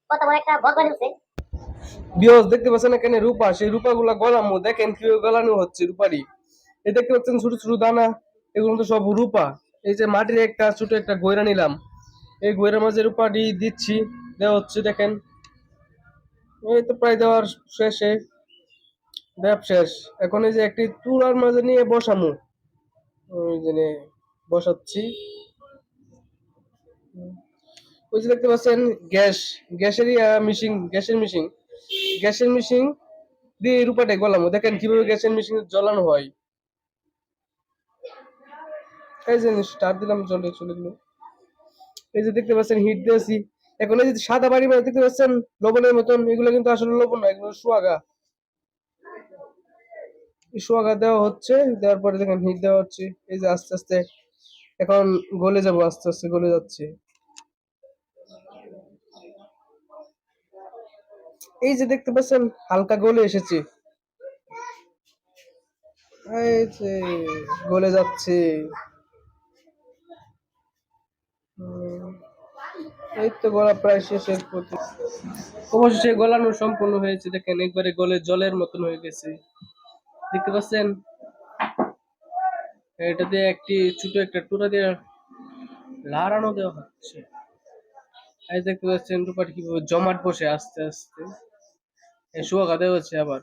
কত বড় একটা ভগবান হচ্ছে বিয়স দেখতে পাচ্ছেন এখানে রূপা, সেই রূপাগুলা গলামু দেখেন কিভাবে গলানো হচ্ছে রূপারি। এই দেখতে পাচ্ছেন ছোট ছোট দানা, এগুলো তো সব রূপা। এই যে মাটির একটা ছোট একটা গয়রা নিলাম, এই গয়রার মাঝে রূপাটি দিচ্ছি, দেওয়া হচ্ছে দেখেন। এই তো প্রায় দেওয়ার শেষে, দেওয়া শেষ। এখন এই যে একটি তুলার মাঝে নিয়ে বসামু, ওই যে বসাচ্ছি। ওই যে দেখতে পাচ্ছেন গ্যাস, গ্যাসেরই মিশিং, গ্যাসের মিশিং দিয়ে এই রূপাটা গলামো দেখেন কিভাবে গ্যাসের মেশিন জ্বলানো হয়। এই যে স্টার্ট দিলাম, চলে চলে গেলো। এই যে দেখতে পাচ্ছেন হিট দিয়েছি। এখন এই যে সাদা বাড়ি মানে দেখতে পাচ্ছেন লবণের মতন, এগুলো কিন্তু আসলে লবণ না, এগুলো সোয়াগা। এই সোয়াগা দেওয়া হচ্ছে, দেওয়ার পরে দেখেন হিট দেওয়া হচ্ছে। এই যে আস্তে আস্তে এখন গলে যাবো, আস্তে আস্তে গলে যাচ্ছে। এই যে দেখতে পাচ্ছেন হালকা গলে এসেছে, এই যে গলে যাচ্ছে। এই তো গলা প্রায় শেষের পথে, অবশেষে গলানো সম্পূর্ণ হয়েছে। দেখেন একবারে গলে জলের মতন হয়ে গেছে, দেখতে পাচ্ছেন। এটাতে একটি ছোট একটা টুরা দিয়ে লাড়ানো দেওয়া হচ্ছে। এই দেখতে পাচ্ছেন রূপাটি কিভাবে জমাট বসে আস্তে আস্তে, শুয়াকা দেওয়া হচ্ছে আবার,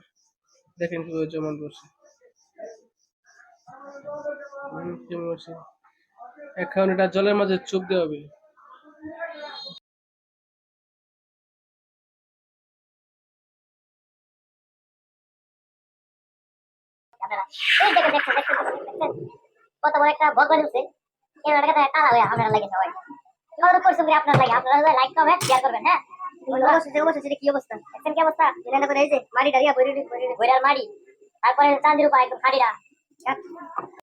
দেখেন কিভাবে জমাট বসে। এখন এটা জলের মাঝে চুপ দেওয়া হবে। কত বড় একটা ভগবান হচ্ছে এর কথা কালা হয়ে আপনারা লাগে সবাই অনুরোধ করছি আপনার লাগে, আপনারা লাইক কমেন্ট শেয়ার করবেন। হ্যাঁ অবশ্যই কি অবস্থা দেখছেন, কি অবস্থা এই যে মাড়ি দাঁড়িয়ে বইরার মাড়ি, তারপরে চাঁদের উপর একদম খাড়িরা